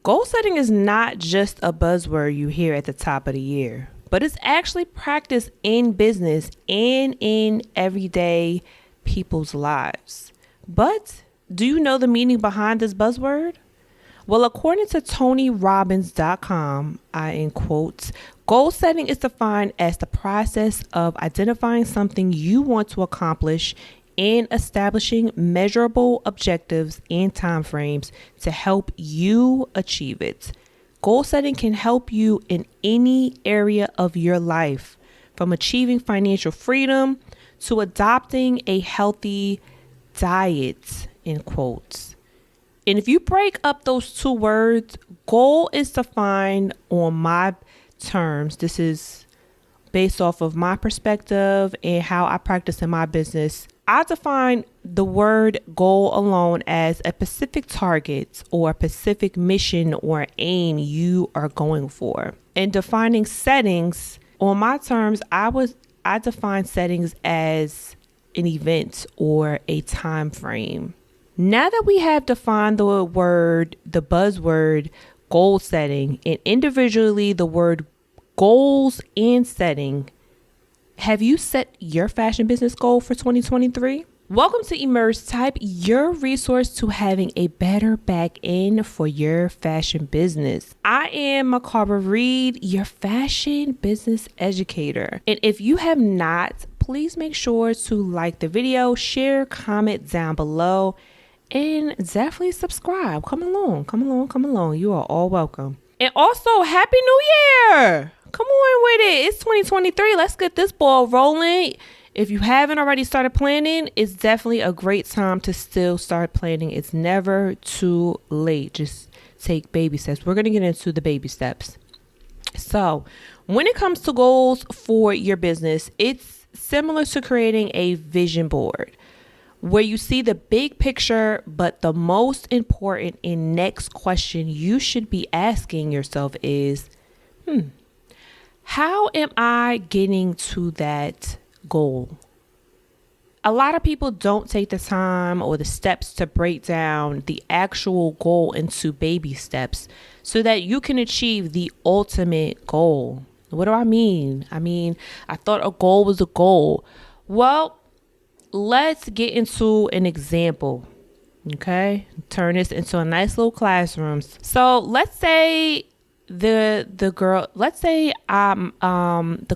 Goal setting is not just a buzzword you hear at the top of the year, but it's actually practiced in business and in everyday people's lives. But do you know the meaning behind this buzzword? Well, according to TonyRobbins.com, I in quotes, goal setting is defined as the process of identifying something you want to accomplish and establishing measurable objectives and timeframes to help you achieve it. Goal setting can help you in any area of your life, from achieving financial freedom to adopting a healthy diet, in quotes. And if you break up those two words, goal is defined on my terms. This is based off of my perspective and how I practice in my business. I define the word goal alone as a specific target or a specific mission or aim you are going for. In defining settings, on my terms, I define settings as an event or a time frame. Now that we have defined the buzzword goal setting, and individually the word goals and setting, have you set your fashion business goal for 2023? Welcome to emergetype, your resource to having a better back end for your fashion business. I am Mikara Reid, your fashion business educator. And if you have not, please make sure to like the video, share, comment down below, and definitely subscribe. Come along. You are all welcome. And also, Happy New Year! Come on with it. It's 2023. Let's get this ball rolling. If you haven't already started planning, it's definitely a great time to still start planning. It's never too late. Just take baby steps. We're going to get into the baby steps. So when it comes to goals for your business, it's similar to creating a vision board where you see the big picture, but the most important and next question you should be asking yourself is, how am I getting to that goal? A lot of people don't take the time or the steps to break down the actual goal into baby steps so that you can achieve the ultimate goal. What do I mean? I thought a goal was a goal. Well, let's get into an example. Okay, turn this into a nice little classroom. So let's say the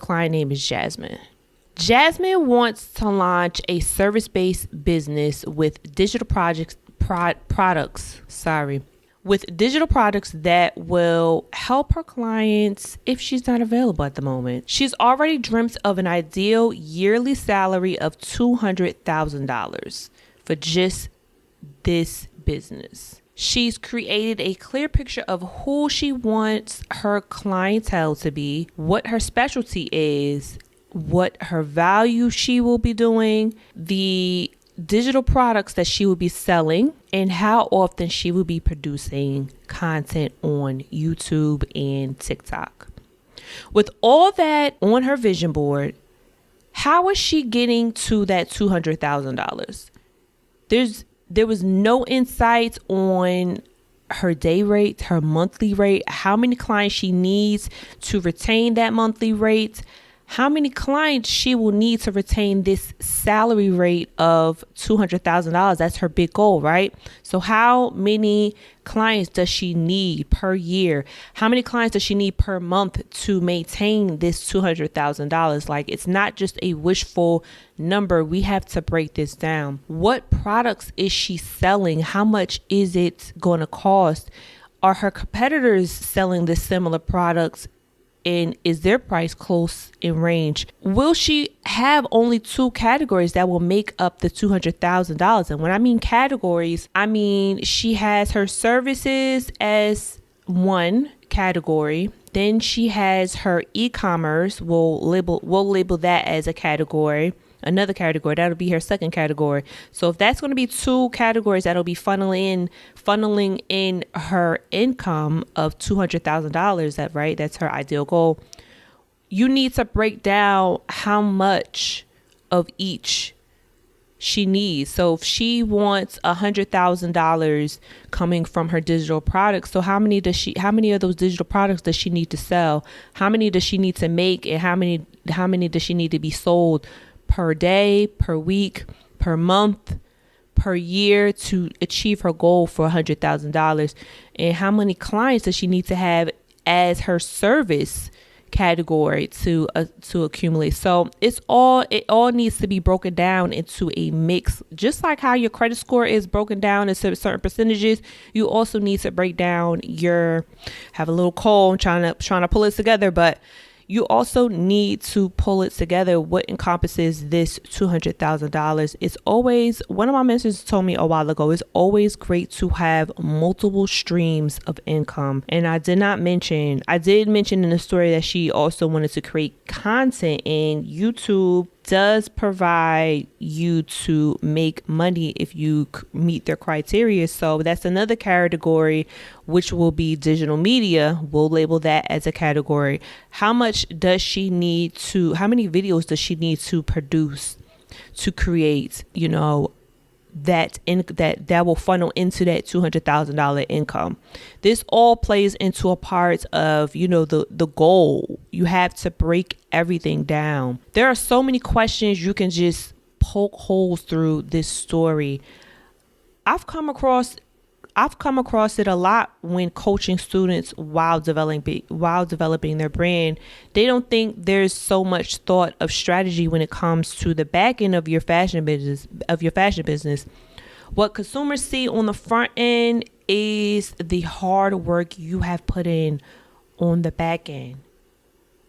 client name is Jasmine. Jasmine wants to launch a service-based business with digital products that will help her clients if she's not available at the moment. She's already dreamt of an ideal yearly salary of $200,000 for just this business. She's created a clear picture of who she wants her clientele to be, what her specialty is, what her value she will be doing, the digital products that she will be selling, and how often she will be producing content on YouTube and TikTok. With all that on her vision board, how is she getting to that $200,000? There was no insight on her day rate, her monthly rate, how many clients she needs to retain that monthly rate, how many clients she will need to retain this salary rate of $200,000. That's her big goal, right? So how many clients does she need per year? How many clients does she need per month to maintain this $200,000? Like, it's not just a wishful number. We have to break this down. What products is she selling? How much is it going to cost? Are her competitors selling the similar products? And is their price close in range? Will she have only two categories that will make up the $200,000? And when I mean categories, I mean she has her services as one category. Then she has her e-commerce. We'll label that as a category. Another category, that'll be her second category. So if that's going to be two categories that'll be funneling in her income of $200,000, right? That's her ideal goal. You need to break down how much of each she needs. So if she wants $100,000 coming from her digital products, so how many of those digital products does she need to sell? How many does she need to make, and how many does she need to be sold per day, per week, per month, per year to achieve her goal for $100,000? And how many clients does she need to have as her service category to accumulate? So it all needs to be broken down into a mix. Just like how your credit score is broken down into certain percentages, you also need to break down have a little call. I'm trying to pull it together, but you also need to pull it together. What encompasses this $200,000? It's always, one of my mentors told me a while ago, it's always great to have multiple streams of income. And I did mention in the story that she also wanted to create content, and YouTube does provide you to make money if you meet their criteria. So that's another category, which will be digital media. We'll label that as a category. How many videos does she need to produce to create, that will funnel into that $200,000 income? This all plays into a part of, the goal. You have to break everything down. There are so many questions you can just poke holes through this story. I've come across it a lot when coaching students while developing their brand. They don't think there's so much thought of strategy when it comes to the back end of your fashion business. What consumers see on the front end is the hard work you have put in on the back end.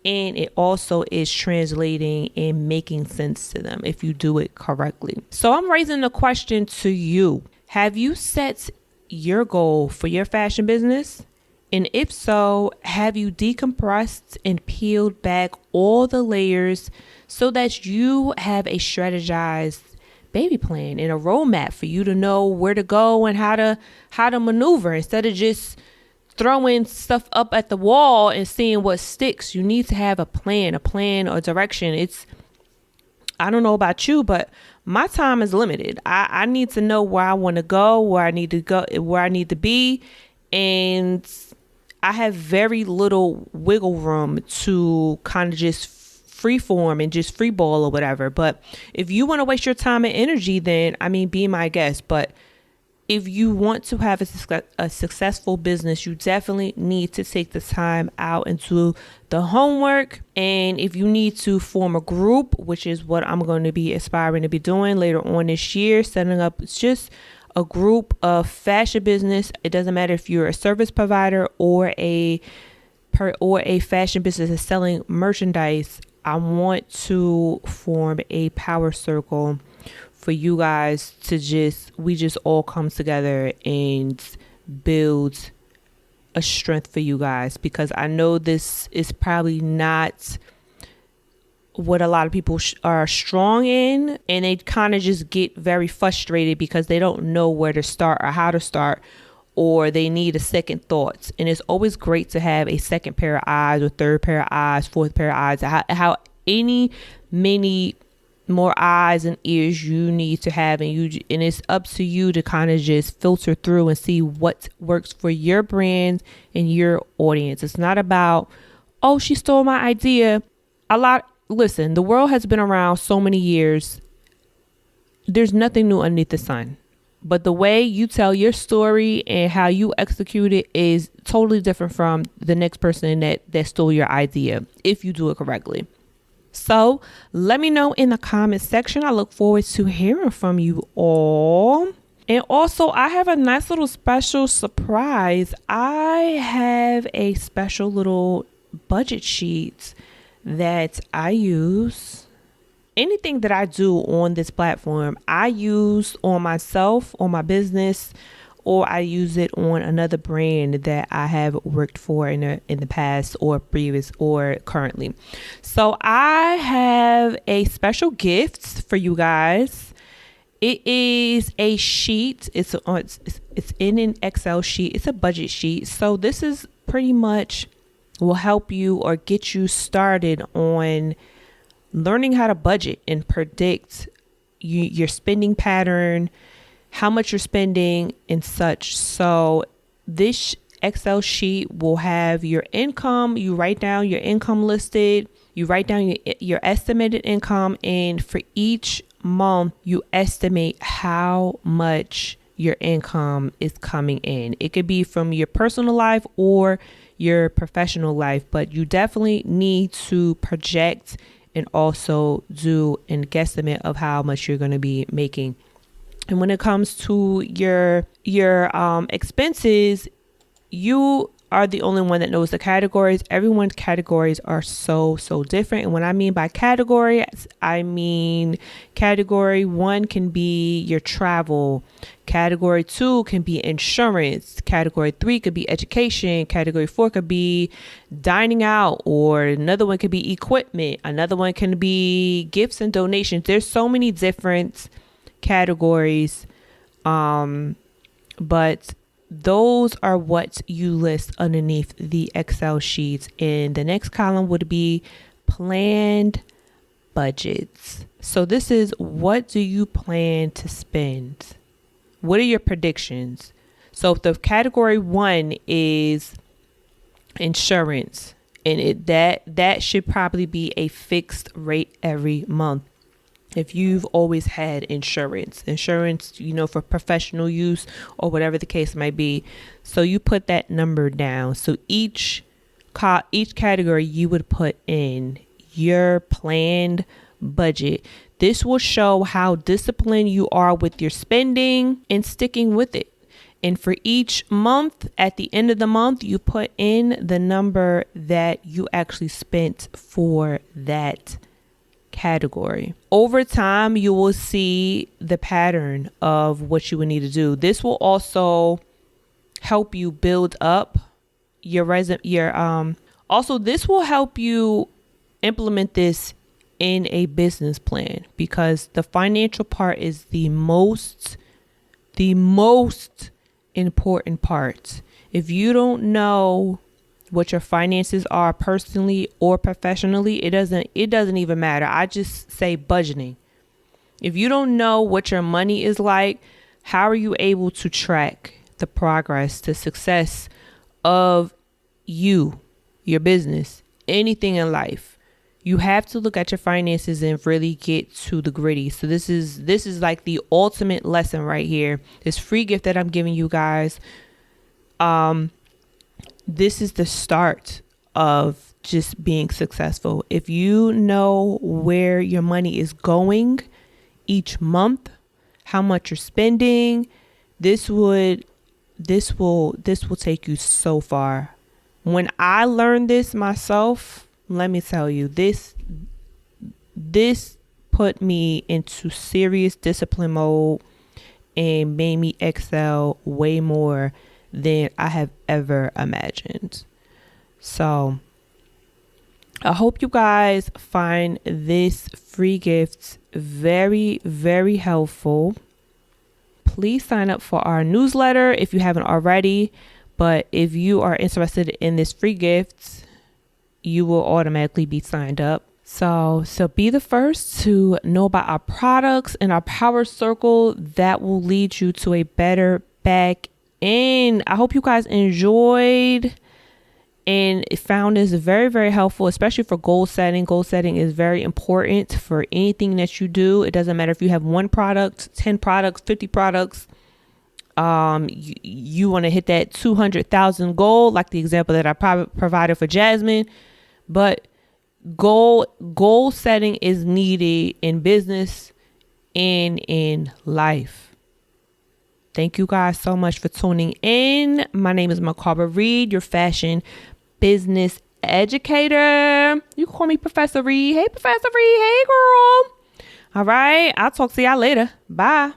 And it also is translating and making sense to them if you do it correctly. So I'm raising the question to you. Have you set your goal for your fashion business? And if so, have you decompressed and peeled back all the layers so that you have a strategized baby plan and a roadmap for you to know where to go and how to maneuver, instead of just throwing stuff up at the wall and seeing what sticks? You need to have a plan or direction. I don't know about you, but my time is limited. I need to know where I want to go, where I need to be. And I have very little wiggle room to kind of just freeform and just free ball or whatever. But if you want to waste your time and energy, then, be my guest. But if you want to have a successful business, you definitely need to take the time out and do the homework. And if you need to form a group, which is what I'm going to be aspiring to be doing later on this year, setting up just a group of fashion business. It doesn't matter if you're a service provider or a fashion business that's selling merchandise. I want to form a power circle for you guys to we just all come together and build a strength for you guys, because I know this is probably not what a lot of people are strong in, and they kind of just get very frustrated because they don't know where to start or how to start, or they need a second thought. And it's always great to have a second pair of eyes or third pair of eyes, fourth pair of eyes, how many more eyes and ears you need to have, and it's up to you to kind of just filter through and see what works for your brand and your audience. It's not about, oh, she stole my idea. Listen, the world has been around so many years. There's nothing new underneath the sun. But the way you tell your story and how you execute it is totally different from the next person that stole your idea, if you do it correctly. So let me know in the comment section. I look forward to hearing from you all. And also, I have a nice little special surprise. I have a special little budget sheet that I use. Anything that I do on this platform, I use on myself, on my business, or I use it on another brand that I have worked for in the past or previous or currently. So I have a special gift for you guys. It is a sheet. It's in an Excel sheet. It's a budget sheet. So this is pretty much will help you or get you started on learning how to budget and predict your spending pattern, how much you're spending and such. So this Excel sheet will have your income. You write down your income listed. You write down your estimated income. And for each month, you estimate how much your income is coming in. It could be from your personal life or your professional life, but you definitely need to project and also do an guesstimate of how much you're going to be making. And when it comes to your expenses, you are the only one that knows the categories. Everyone's categories are so different. And what I mean by category, I mean category 1 can be your travel. Category 2 can be insurance. Category 3 could be education. Category 4 could be dining out, or another one could be equipment. Another one can be gifts and donations. There's so many different categories, but those are what you list underneath the Excel sheets. And the next column would be planned budgets. So this is, what do you plan to spend? What are your predictions? So if the category 1 is insurance, and that should probably be a fixed rate every month. If you've always had insurance, for professional use or whatever the case might be. So you put that number down. So each category you would put in your planned budget. This will show how disciplined you are with your spending and sticking with it. And for each month, at the end of the month, you put in the number that you actually spent for that category. Over time, you will see the pattern of what you would need to do. This will also help you build up your resume. Also, this will help you implement this in a business plan, because the financial part is the most important part. If you don't know what your finances are personally or professionally, it doesn't even matter. I just say budgeting. If you don't know what your money is like, how are you able to track the progress, the success of you, your business, anything in life? You have to look at your finances and really get to the gritty. So this is like the ultimate lesson right here. This free gift that I'm giving you guys. This is the start of just being successful. If you know where your money is going each month, how much you're spending, this will take you so far. When I learned this myself, let me tell you, this put me into serious discipline mode and made me excel way more than I have ever imagined. So I hope you guys find this free gift very, very helpful. Please sign up for our newsletter if you haven't already. But if you are interested in this free gift, you will automatically be signed up. So be the first to know about our products and our power circle that will lead you to a better back end. I hope you guys enjoyed and found this very, very helpful, especially for goal setting. Goal setting is very important for anything that you do. It doesn't matter if you have 1 product, 10 products, 50 products. You want to hit that 200,000 goal, like the example that I provided for Jasmine. But goal setting is needed in business and in life. Thank you guys so much for tuning in. My name is Mikara Reid, your fashion business educator. You can call me Professor Reid. Hey, Professor Reid. Hey, girl. All right. I'll talk to y'all later. Bye.